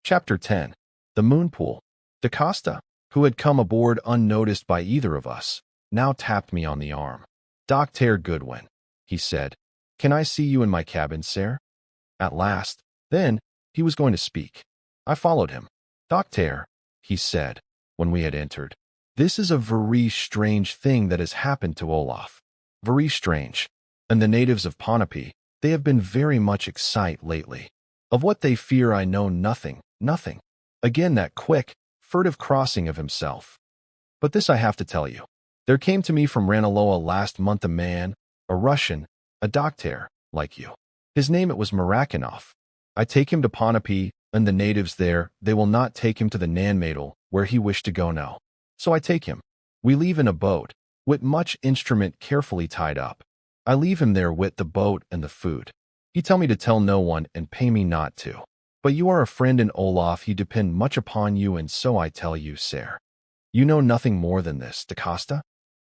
Chapter 10. The Moon Pool. DaCosta, who had come aboard unnoticed by either of us, now tapped me on the arm. "Dr. Goodwin," he said, "can I see you in my cabin, sir?" At last, then, he was going to speak. I followed him. "Doctor," he said, when we had entered, "this is a very strange thing that has happened to Olaf. Very strange. And the natives of Ponape, they have been very much excited lately. Of what they fear I know nothing. Again that quick, furtive crossing of himself. But this I have to tell you. There came to me from Ranelagh last month a man, a Russian, a doctor, like you. His name it was Marakinov. I take him to Ponape, and the natives there, they will not take him to the Nanmadel, where he wished to go now. So I take him. We leave in a boat, with much instrument carefully tied up. I leave him there with the boat and the food. He tell me to tell no one and pay me not to. But you are a friend in Olaf, he depend much upon you, and so I tell you, sir. You know nothing more than this, DaCosta?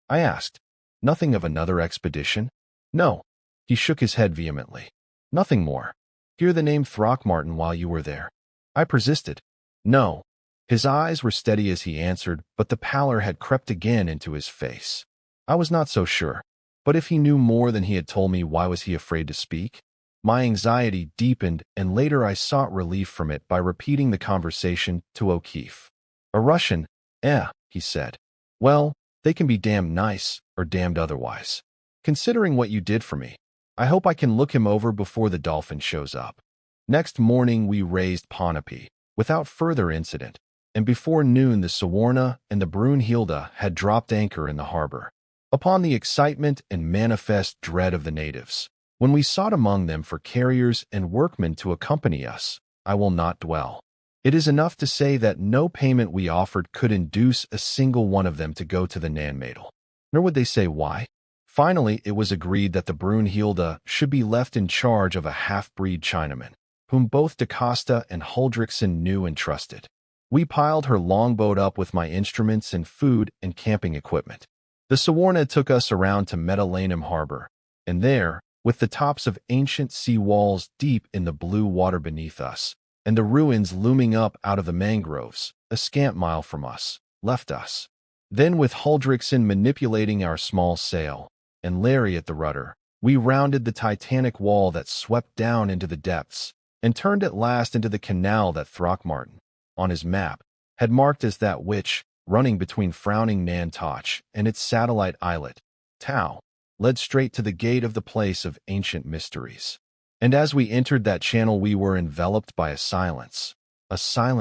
I asked. Nothing of another expedition? No. He shook his head vehemently. Nothing more. Hear the name Throckmorton while you were there? I persisted. No. His eyes were steady as he answered, but the pallor had crept again into his face. I was not so sure. But if he knew more than he had told me, why was he afraid to speak? My anxiety deepened, and later I sought relief from it by repeating the conversation to O'Keefe. A Russian, he said. Well, they can be damned nice, or damned otherwise. Considering what you did for me, I hope I can look him over before the Dolphin shows up. Next morning we raised Ponape, without further incident, and before noon the Sawarna and the Brunhilde had dropped anchor in the harbor. Upon the excitement and manifest dread of the natives, when we sought among them for carriers and workmen to accompany us, I will not dwell. It is enough to say that no payment we offered could induce a single one of them to go to the Nanmadel, nor would they say why. Finally, it was agreed that the Brunhilde should be left in charge of a half-breed Chinaman, whom both DaCosta and Huldrickson knew and trusted. We piled her longboat up with my instruments and food and camping equipment. The Sawarna took us around to Metalanum harbor, and there, with the tops of ancient sea walls deep in the blue water beneath us, and the ruins looming up out of the mangroves, a scant mile from us, left us. Then with Huldrickson manipulating our small sail, and Larry at the rudder, we rounded the titanic wall that swept down into the depths, and turned at last into the canal that Throckmorton, on his map, had marked as that which, running between frowning Nantoch and its satellite islet, Tau, led straight to the gate of the place of ancient mysteries. And as we entered that channel we were enveloped by a silence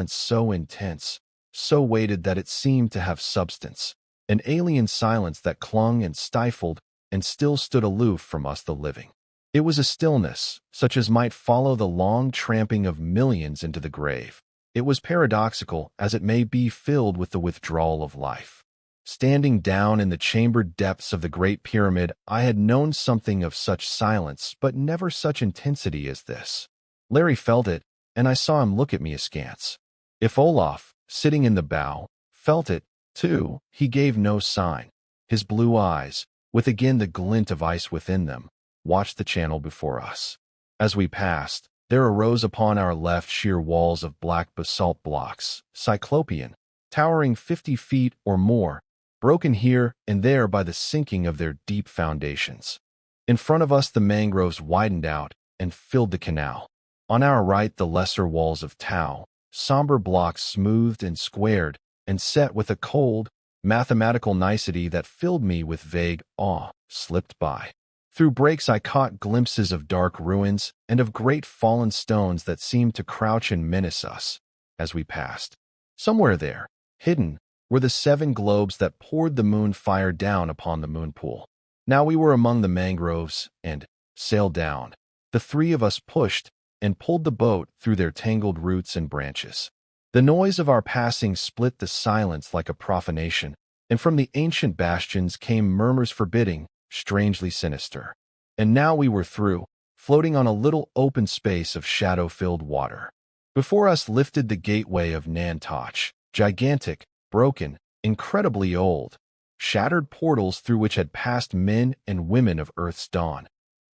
so intense, so weighted that it seemed to have substance, an alien silence that clung and stifled and still stood aloof from us the living. It was a stillness, such as might follow the long tramping of millions into the grave. It was paradoxical, as it may be filled with the withdrawal of life. Standing down in the chambered depths of the Great Pyramid, I had known something of such silence, but never such intensity as this. Larry felt it, and I saw him look at me askance. If Olaf, sitting in the bow, felt it, too, he gave no sign. His blue eyes, with again the glint of ice within them, watched the channel before us. As we passed, there arose upon our left sheer walls of black basalt blocks, cyclopean, towering 50 feet or more, broken here and there by the sinking of their deep foundations. In front of us the mangroves widened out and filled the canal. On our right the lesser walls of Tau, somber blocks smoothed and squared and set with a cold, mathematical nicety that filled me with vague awe, slipped by. Through breaks I caught glimpses of dark ruins and of great fallen stones that seemed to crouch and menace us as we passed. Somewhere there, hidden, were the 7 globes that poured the moon fire down upon the moon pool. Now we were among the mangroves and, sail down, the 3 of us pushed and pulled the boat through their tangled roots and branches. The noise of our passing split the silence like a profanation, and from the ancient bastions came murmurs forbidding, strangely sinister. And now we were through, floating on a little open space of shadow-filled water. Before us lifted the gateway of Nantoch, gigantic, broken, incredibly old, shattered portals through which had passed men and women of Earth's dawn,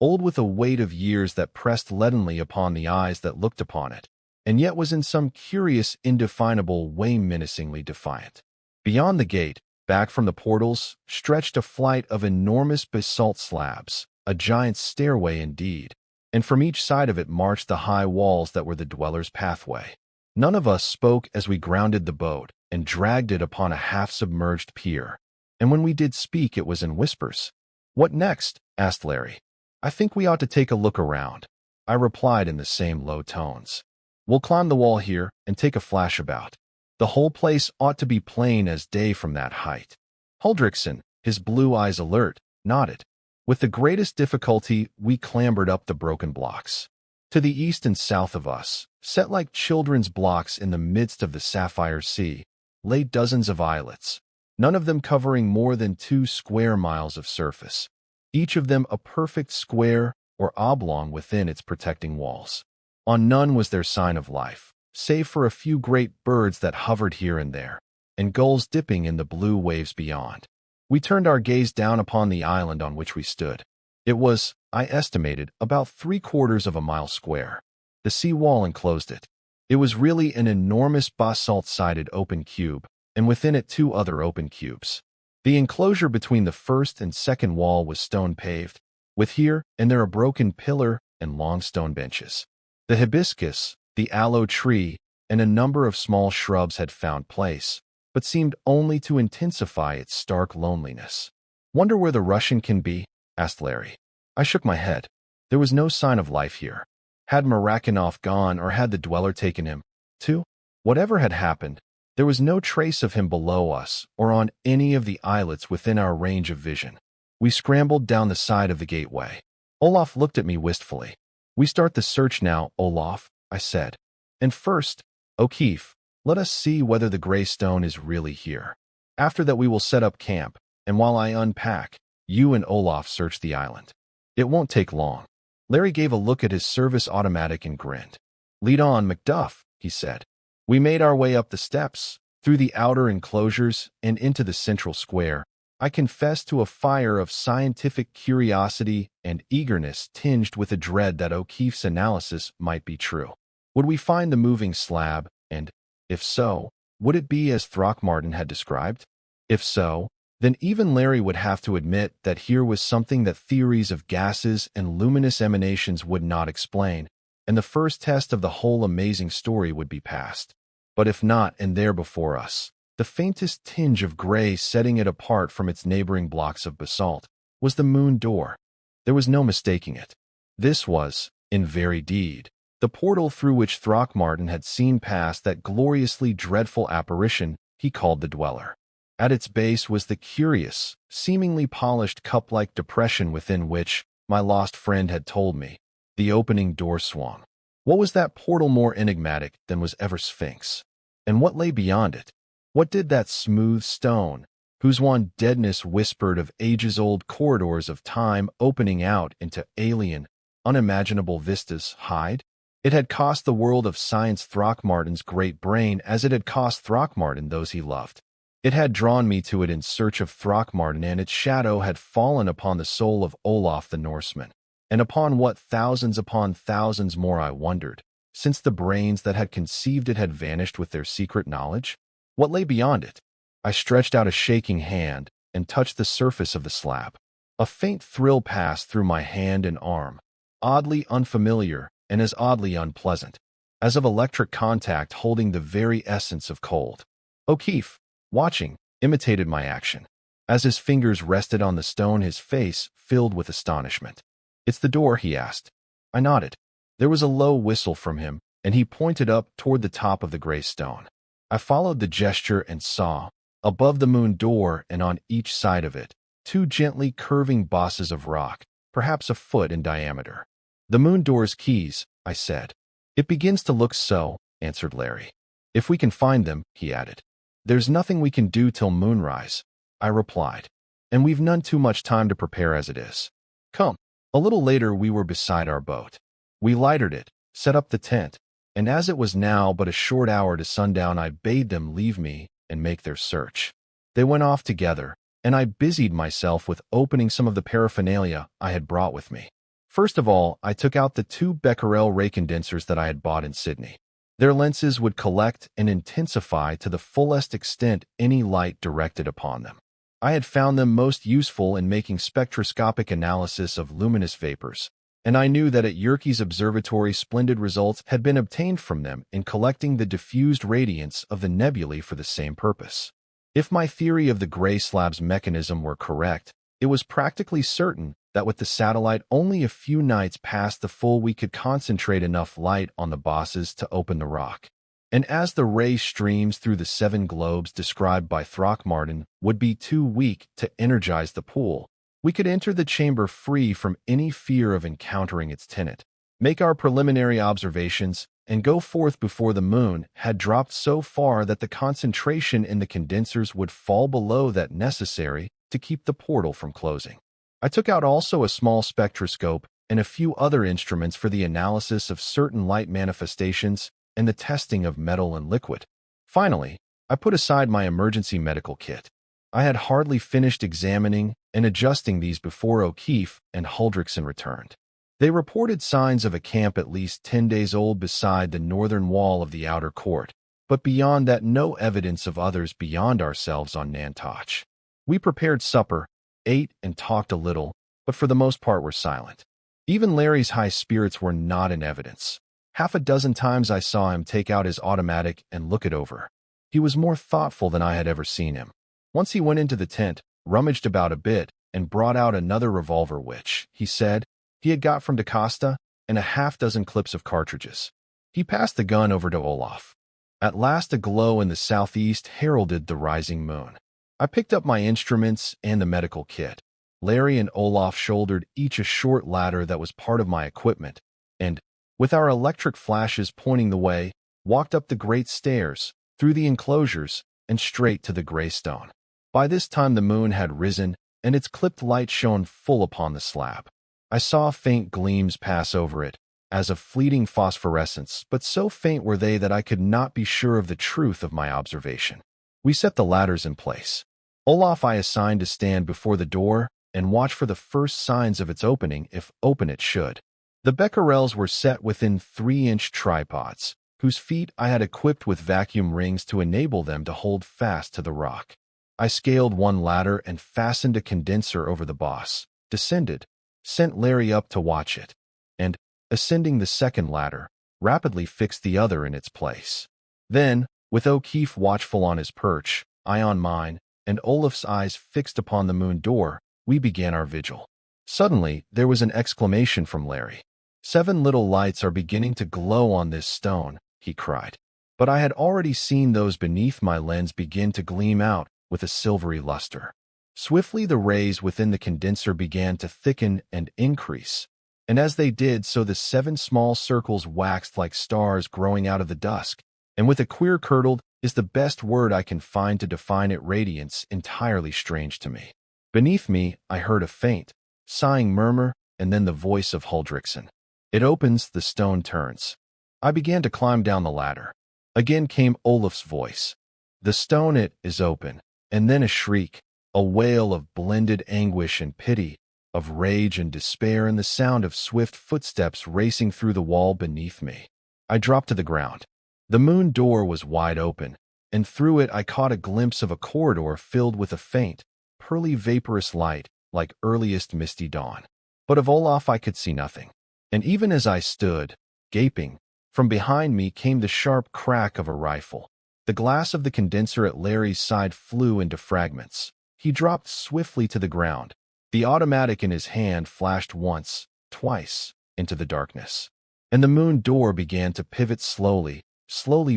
old with a weight of years that pressed leadenly upon the eyes that looked upon it, and yet was in some curious, indefinable way menacingly defiant. Beyond the gate, back from the portals, stretched a flight of enormous basalt slabs, a giant stairway indeed, and from each side of it marched the high walls that were the dwellers' pathway. None of us spoke as we grounded the boat and dragged it upon a half-submerged pier, and when we did speak it was in whispers. "What next?" asked Larry. "I think we ought to take a look around," I replied in the same low tones. "We'll climb the wall here and take a flash about. The whole place ought to be plain as day from that height." Huldrickson, his blue eyes alert, nodded. With the greatest difficulty, we clambered up the broken blocks. To the east and south of us, set like children's blocks in the midst of the sapphire sea, lay dozens of islets, none of them covering more than 2 square miles of surface, each of them a perfect square or oblong within its protecting walls. On none was there sign of life, save for a few great birds that hovered here and there, and gulls dipping in the blue waves beyond. We turned our gaze down upon the island on which we stood. It was, I estimated, about 3/4 of a mile square. The sea wall enclosed it. It was really an enormous basalt-sided open cube, and within it 2 other open cubes. The enclosure between the first and second wall was stone-paved, with here and there a broken pillar and long stone benches. The hibiscus, the aloe tree, and a number of small shrubs had found place, but seemed only to intensify its stark loneliness. "Wonder where the Russian can be?" asked Larry. I shook my head. There was no sign of life here. Had Marakinov gone, or had the dweller taken him, too? Whatever had happened, there was no trace of him below us or on any of the islets within our range of vision. We scrambled down the side of the gateway. Olaf looked at me wistfully. "We start the search now, Olaf," I said. "And first, O'Keefe, let us see whether the gray stone is really here. After that we will set up camp, and while I unpack, you and Olaf search the island. It won't take long." Larry gave a look at his service automatic and grinned. "Lead on, Macduff," he said. We made our way up the steps, through the outer enclosures, and into the central square. I confess to a fire of scientific curiosity and eagerness tinged with a dread that O'Keefe's analysis might be true. Would we find the moving slab, and, if so, would it be as Throckmorton had described? If so, then even Larry would have to admit that here was something that theories of gases and luminous emanations would not explain, and the first test of the whole amazing story would be passed. But if not, and there before us, the faintest tinge of gray setting it apart from its neighboring blocks of basalt, was the moon door. There was no mistaking it. This was, in very deed, the portal through which Throckmorton had seen pass that gloriously dreadful apparition he called the Dweller. At its base was the curious, seemingly polished cup-like depression within which, my lost friend had told me, the opening door swung. What was that portal more enigmatic than was ever Sphinx? And what lay beyond it? What did that smooth stone, whose one deadness whispered of ages-old corridors of time opening out into alien, unimaginable vistas, hide? It had cost the world of science Throckmorton's great brain as it had cost Throckmorton those he loved. It had drawn me to it in search of Throckmorton, and its shadow had fallen upon the soul of Olaf the Norseman. And upon what thousands upon thousands more, I wondered, since the brains that had conceived it had vanished with their secret knowledge? What lay beyond it? I stretched out a shaking hand and touched the surface of the slab. A faint thrill passed through my hand and arm, oddly unfamiliar and as oddly unpleasant, as of electric contact holding the very essence of cold. O'Keefe, watching, imitated my action. As his fingers rested on the stone, his face filled with astonishment. "It's the door?" he asked. I nodded. There was a low whistle from him, and he pointed up toward the top of the gray stone. I followed the gesture and saw, above the moon door and on each side of it, 2 gently curving bosses of rock, perhaps a foot in diameter. "The moon door's keys," I said. "It begins to look so," answered Larry. "If we can find them," he added. "There's nothing we can do till moonrise," I replied, "and we've none too much time to prepare as it is. Come." A little later we were beside our boat. We lighted it, set up the tent, and as it was now but a short hour to sundown, I bade them leave me and make their search. They went off together, and I busied myself with opening some of the paraphernalia I had brought with me. First of all, I took out the 2 becquerel ray condensers that I had bought in Sydney. Their lenses would collect and intensify to the fullest extent any light directed upon them. I had found them most useful in making spectroscopic analysis of luminous vapors, and I knew that at Yerkes Observatory splendid results had been obtained from them in collecting the diffused radiance of the nebulae for the same purpose. If my theory of the gray slab's mechanism were correct, it was practically certain that with the satellite only a few nights past the full we could concentrate enough light on the bosses to open the rock. And as the ray streams through the 7 globes described by Throckmorton would be too weak to energize the pool, we could enter the chamber free from any fear of encountering its tenant, make our preliminary observations, and go forth before the moon had dropped so far that the concentration in the condensers would fall below that necessary to keep the portal from closing. I took out also a small spectroscope and a few other instruments for the analysis of certain light manifestations and the testing of metal and liquid. Finally, I put aside my emergency medical kit. I had hardly finished examining and adjusting these before O'Keefe and Huldrickson returned. They reported signs of a camp at least 10 days old beside the northern wall of the outer court, but beyond that no evidence of others beyond ourselves on Nantoch. We prepared supper, ate and talked a little, but for the most part were silent. Even Larry's high spirits were not in evidence. Half a dozen times I saw him take out his automatic and look it over. He was more thoughtful than I had ever seen him. Once he went into the tent, rummaged about a bit, and brought out another revolver which, he said, he had got from DaCosta, and a half-dozen clips of cartridges. He passed the gun over to Olaf. At last a glow in the southeast heralded the rising moon. I picked up my instruments and the medical kit. Larry and Olaf shouldered each a short ladder that was part of my equipment, and, with our electric flashes pointing the way, walked up the great stairs, through the enclosures, and straight to the gray stone. By this time the moon had risen, and its clipped light shone full upon the slab. I saw faint gleams pass over it, as of fleeting phosphorescence, but so faint were they that I could not be sure of the truth of my observation. We set the ladders in place. Olaf I assigned to stand before the door and watch for the first signs of its opening if open it should. The becquerels were set within 3-inch tripods, whose feet I had equipped with vacuum rings to enable them to hold fast to the rock. I scaled one ladder and fastened a condenser over the boss, descended, sent Larry up to watch it, and, ascending the second ladder, rapidly fixed the other in its place. Then, with O'Keefe watchful on his perch, I on mine, and Olaf's eyes fixed upon the moon door, we began our vigil. Suddenly, there was an exclamation from Larry. 7 little lights are beginning to glow on this stone, he cried. But I had already seen those beneath my lens begin to gleam out with a silvery luster. Swiftly the rays within the condenser began to thicken and increase, and as they did so the 7 small circles waxed like stars growing out of the dusk, and with a queer curdled is the best word I can find to define it radiance entirely strange to me. Beneath me I heard a faint, sighing murmur, and then the voice of Huldrickson. It opens, the stone turns. I began to climb down the ladder. Again came Olaf's voice. The stone it is open, and then a shriek, a wail of blended anguish and pity, of rage and despair, and the sound of swift footsteps racing through the wall beneath me. I dropped to the ground. The moon door was wide open, and through it I caught a glimpse of a corridor filled with a faint, pearly vaporous light, like earliest misty dawn. But of Olaf I could see nothing. And even as I stood, gaping, from behind me came the sharp crack of a rifle. The glass of the condenser at Larry's side flew into fragments. He dropped swiftly to the ground. The automatic in his hand flashed once, twice, into the darkness. And the moon door began to pivot slowly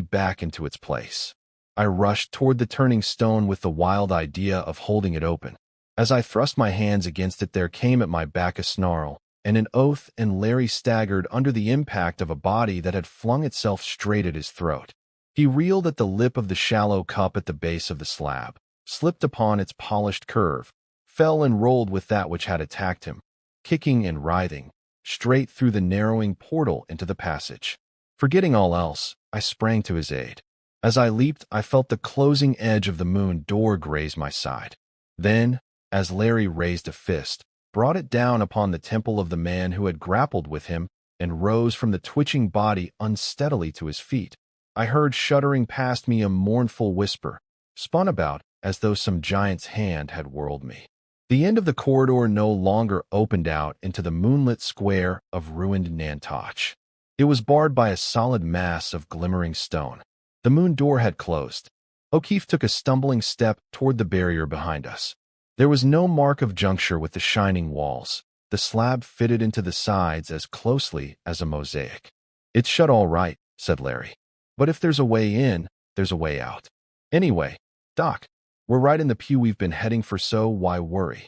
back into its place. I rushed toward the turning stone with the wild idea of holding it open. As I thrust my hands against it there came at my back a snarl, and an oath, and Larry staggered under the impact of a body that had flung itself straight at his throat. He reeled at the lip of the shallow cup at the base of the slab, slipped upon its polished curve, fell and rolled with that which had attacked him, kicking and writhing, straight through the narrowing portal into the passage. Forgetting all else, I sprang to his aid. As I leaped, I felt the closing edge of the moon door graze my side. Then, as Larry raised a fist, brought it down upon the temple of the man who had grappled with him, and rose from the twitching body unsteadily to his feet, I heard shuddering past me a mournful whisper, spun about as though some giant's hand had whirled me. The end of the corridor no longer opened out into the moonlit square of ruined Nantoch. It was barred by a solid mass of glimmering stone. The moon door had closed. O'Keefe took a stumbling step toward the barrier behind us. There was no mark of juncture with the shining walls. The slab fitted into the sides as closely as a mosaic. "It's shut all right," said Larry. "But if there's a way in, there's a way out. Anyway, Doc, we're right in the pew we've been heading for, so why worry?"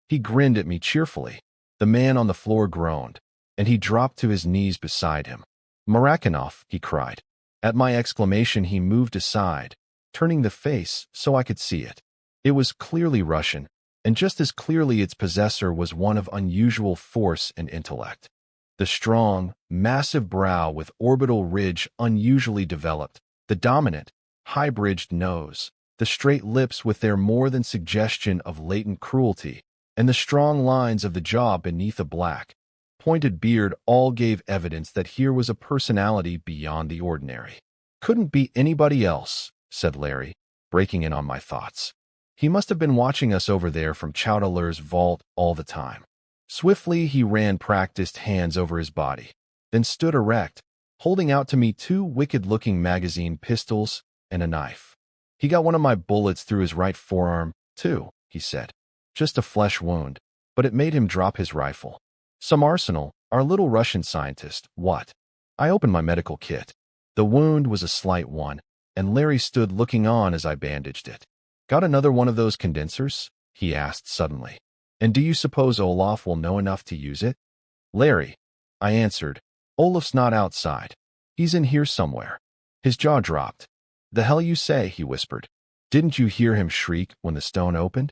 He grinned at me cheerfully. The man on the floor groaned, and he dropped to his knees beside him. "Marakinov," he cried. At my exclamation, he moved aside, turning the face so I could see it. It was clearly Russian, and just as clearly its possessor was one of unusual force and intellect. The strong, massive brow with orbital ridge unusually developed, the dominant, high-bridged nose, the straight lips with their more than suggestion of latent cruelty, and the strong lines of the jaw beneath a black, pointed beard all gave evidence that here was a personality beyond the ordinary. "Couldn't be anybody else," said Larry, breaking in on my thoughts. "He must have been watching us over there from Chowdalar's vault all the time." Swiftly he ran practiced hands over his body, then stood erect, holding out to me two wicked-looking magazine pistols and a knife. "He got one of my bullets through his right forearm, too," he said. "Just a flesh wound, but it made him drop his rifle. Some arsenal, our little Russian scientist, what?" I opened my medical kit. The wound was a slight one, and Larry stood looking on as I bandaged it. "Got another one of those condensers?" he asked suddenly. "And do you suppose Olaf will know enough to use it?" "Larry," I answered, "Olaf's not outside. He's in here somewhere." His jaw dropped. "The hell you say?" he whispered. "Didn't you hear him shriek when the stone opened?"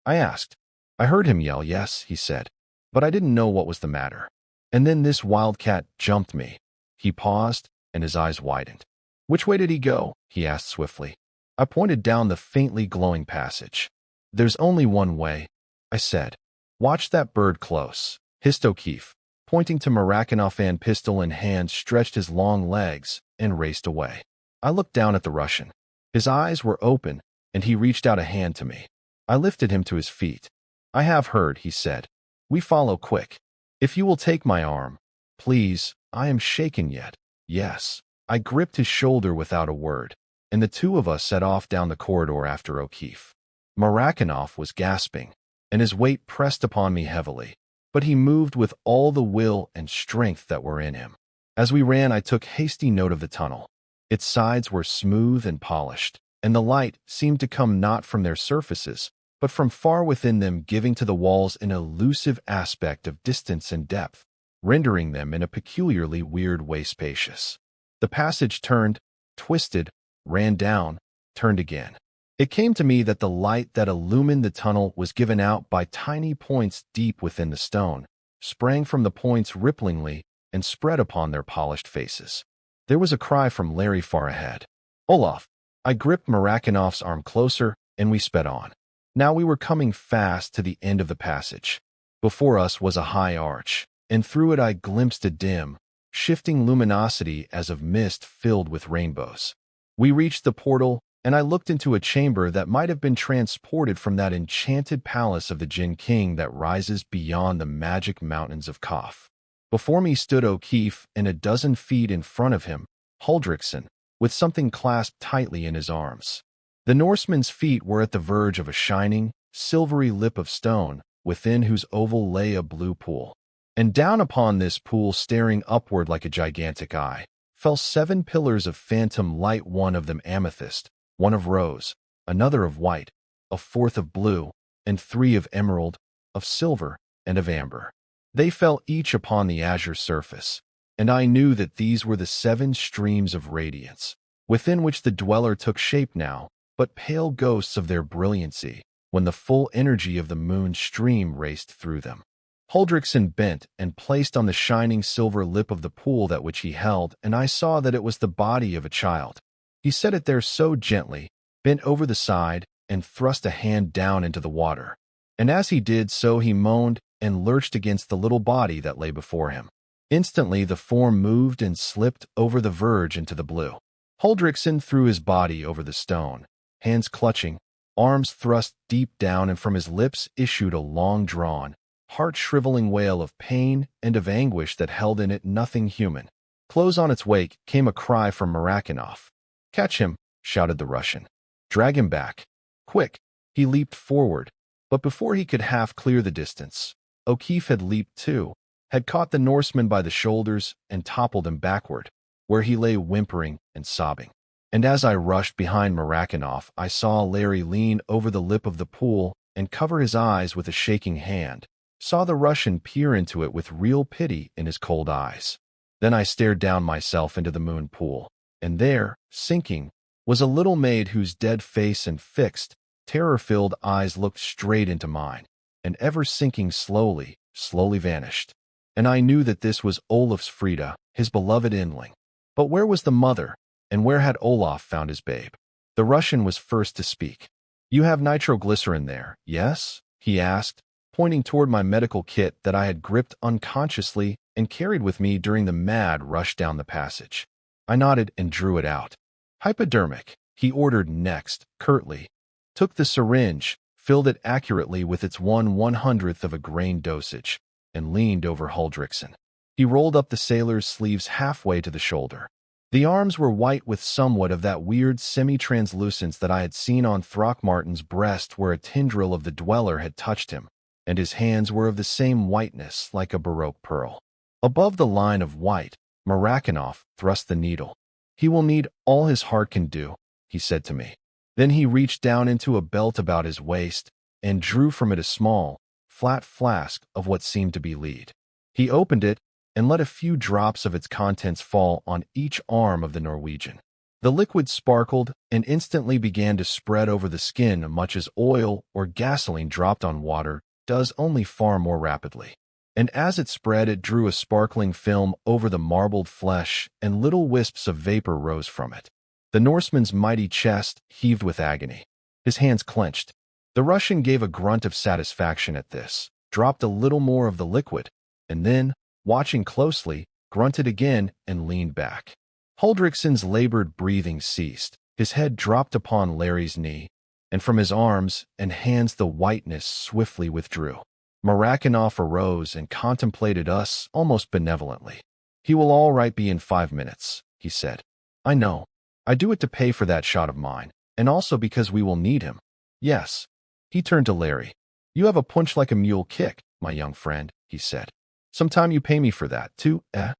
I asked. "I heard him yell, yes," he said, "but I didn't know what was the matter. And then this wildcat jumped me." He paused, and his eyes widened. "Which way did he go?" he asked swiftly. I pointed down the faintly glowing passage. "There's only one way," I said. "Watch that bird close," hissed O'Keefe, pointing to Marakinov, and pistol in hand stretched his long legs and raced away. I looked down at the Russian. His eyes were open, and he reached out a hand to me. I lifted him to his feet. "I have heard," he said. "We follow quick. If you will take my arm, please. I am shaken yet." "Yes." I gripped his shoulder without a word, and the two of us set off down the corridor after O'Keefe. Marakinov was gasping, and his weight pressed upon me heavily, but he moved with all the will and strength that were in him. As we ran, I took hasty note of the tunnel. Its sides were smooth and polished, and the light seemed to come not from their surfaces, but from far within them, giving to the walls an elusive aspect of distance and depth, rendering them in a peculiarly weird way spacious. The passage turned, twisted, ran down, turned again. It came to me that the light that illumined the tunnel was given out by tiny points deep within the stone, sprang from the points ripplingly, and spread upon their polished faces. There was a cry from Larry far ahead. "Olaf!" I gripped Marakinov's arm closer, and we sped on. Now we were coming fast to the end of the passage. Before us was a high arch, and through it I glimpsed a dim, shifting luminosity as of mist filled with rainbows. We reached the portal, and I looked into a chamber that might have been transported from that enchanted palace of the Jinn King that rises beyond the magic mountains of Kaf. Before me stood O'Keefe, and a dozen feet in front of him, Huldriksen, with something clasped tightly in his arms. The Norseman's feet were at the verge of a shining, silvery lip of stone, within whose oval lay a blue pool. And down upon this pool, staring upward like a gigantic eye, fell 7 pillars of phantom light, one of them amethyst, one of rose, another of white, a fourth of blue, and 3 of emerald, of silver, and of amber. They fell each upon the azure surface, and I knew that these were the 7 streams of radiance, within which the dweller took shape now, but pale ghosts of their brilliancy, when the full energy of the moon's stream raced through them. Huldriksen bent and placed on the shining silver lip of the pool that which he held, and I saw that it was the body of a child. He set it there so gently, bent over the side, and thrust a hand down into the water. And as he did so, he moaned and lurched against the little body that lay before him. Instantly the form moved and slipped over the verge into the blue. Huldrickson threw his body over the stone, hands clutching, arms thrust deep down, and from his lips issued a long-drawn, heart-shriveling wail of pain and of anguish that held in it nothing human. Close on its wake came a cry from Marakinov. "Catch him!" shouted the Russian. "Drag him back. Quick!" He leaped forward, but before he could half clear the distance, O'Keefe had leaped too, had caught the Norseman by the shoulders and toppled him backward, where he lay whimpering and sobbing. And as I rushed behind Marakinov, I saw Larry lean over the lip of the pool and cover his eyes with a shaking hand, saw the Russian peer into it with real pity in his cold eyes. Then I stared down myself into the moon pool, and there, sinking, was a little maid whose dead face and fixed, terror-filled eyes looked straight into mine, and ever sinking slowly, slowly vanished. And I knew that this was Olaf's Frida, his beloved inling. But where was the mother, and where had Olaf found his babe? The Russian was first to speak. "You have nitroglycerin there, yes?" he asked, pointing toward my medical kit that I had gripped unconsciously and carried with me during the mad rush down the passage. I nodded and drew it out. "Hypodermic," he ordered next, curtly, took the syringe, filled it accurately with its 1/100th of a grain dosage, and leaned over Huldrickson. He rolled up the sailor's sleeves halfway to the shoulder. The arms were white with somewhat of that weird semi-translucence that I had seen on Throckmorton's breast where a tendril of the Dweller had touched him, and his hands were of the same whiteness like a Baroque pearl. Above the line of white, Marakinov thrust the needle. "He will need all his heart can do," he said to me. Then he reached down into a belt about his waist and drew from it a small, flat flask of what seemed to be lead. He opened it and let a few drops of its contents fall on each arm of the Norwegian. The liquid sparkled and instantly began to spread over the skin much as oil or gasoline dropped on water does, only far more rapidly. And as it spread, it drew a sparkling film over the marbled flesh, and little wisps of vapor rose from it. The Norseman's mighty chest heaved with agony. His hands clenched. The Russian gave a grunt of satisfaction at this, dropped a little more of the liquid, and then, watching closely, grunted again and leaned back. Huldrickson's labored breathing ceased. His head dropped upon Larry's knee, and from his arms and hands the whiteness swiftly withdrew. Marakinov arose and contemplated us almost benevolently. "He will all right be in 5 minutes," he said. "I know. I do it to pay for that shot of mine, and also because we will need him. Yes." He turned to Larry. "You have a punch like a mule kick, my young friend," he said. "Sometime you pay me for that, too, eh?"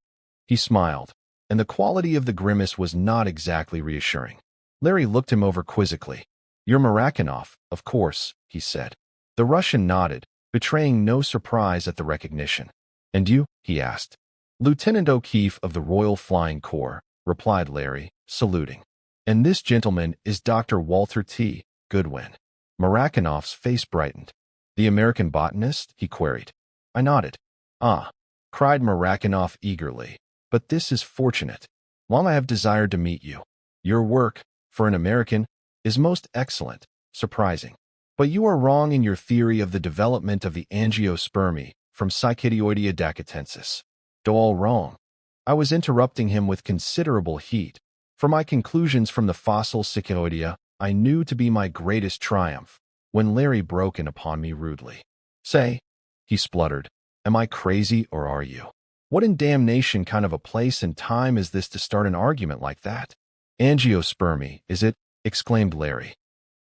He smiled, and the quality of the grimace was not exactly reassuring. Larry looked him over quizzically. "You're Marakinov, of course," he said. The Russian nodded, betraying no surprise at the recognition. "And you?" he asked. "Lieutenant O'Keefe of the Royal Flying Corps," replied Larry, saluting. "And this gentleman is Dr. Walter T. Goodwin." Marakinov's face brightened. "The American botanist?" he queried. I nodded. "Ah," cried Marakinov eagerly, "but this is fortunate. Long I have desired to meet you. Your work, for an American, is most excellent, surprising. But you are wrong in your theory of the development of the angiospermy from Cycadioidea dacatensis. All wrong." I was interrupting him with considerable heat, for my conclusions from the fossil Cycadioidea I knew to be my greatest triumph, when Larry broke in upon me rudely. "Say," he spluttered, "am I crazy or are you? What in damnation kind of a place and time is this to start an argument like that?" "Angiospermy, is it?" exclaimed Larry.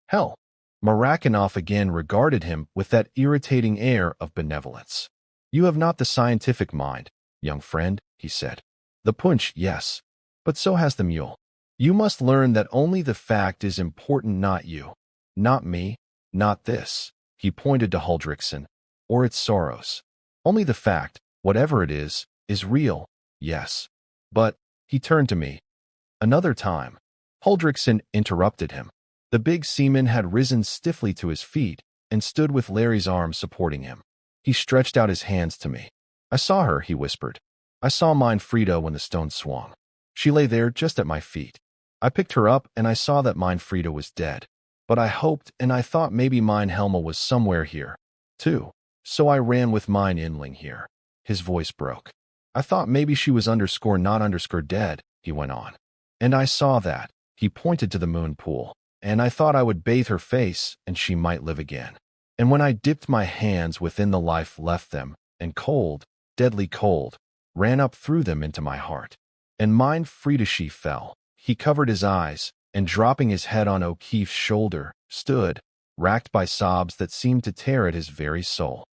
"Hell." Marakinov again regarded him with that irritating air of benevolence. "You have not the scientific mind, young friend," he said. "The punch, yes, but so has the mule. You must learn that only the fact is important, not you, not me, not this," he pointed to Huldrickson, "or its sorrows. Only the fact, whatever it is real, yes. But," he turned to me, "another time." Huldrickson interrupted him. The big seaman had risen stiffly to his feet and stood with Larry's arms supporting him. He stretched out his hands to me. "I saw her," he whispered. "I saw mine Frida when the stone swung. She lay there just at my feet. I picked her up and I saw that mine Frida was dead. But I hoped and I thought maybe mine Helma was somewhere here, too. So I ran with mine inling here." His voice broke. "I thought maybe she was not dead," he went on. And I saw that. He pointed to the moon pool, and I thought I would bathe her face and she might live again. And when I dipped my hands within, the life left them, and cold, deadly cold, ran up through them into my heart. And mine freed as she fell. He covered his eyes, and dropping his head on O'Keefe's shoulder, stood, racked by sobs that seemed to tear at his very soul.